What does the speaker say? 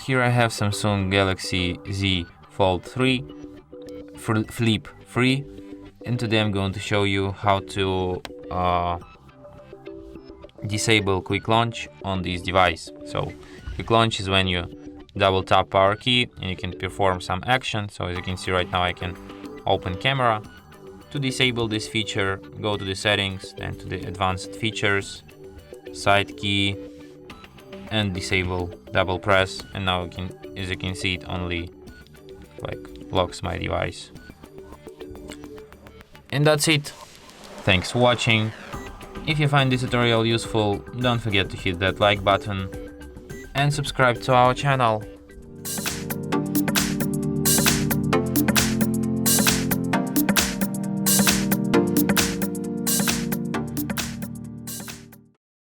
Here I have Samsung Galaxy Z Fold 3 Flip 3, and today I'm going to show you how to disable quick launch on this device. So quick launch is when you double tap power key and you can perform some action. So as you can see right now, I can open camera. To disable this feature, go to the settings, then to the advanced features, side key, and disable double press, and now as you can see, it only locks my device. And that's it. Thanks for watching. If you find this tutorial useful, don't forget to hit that like button and subscribe to our channel.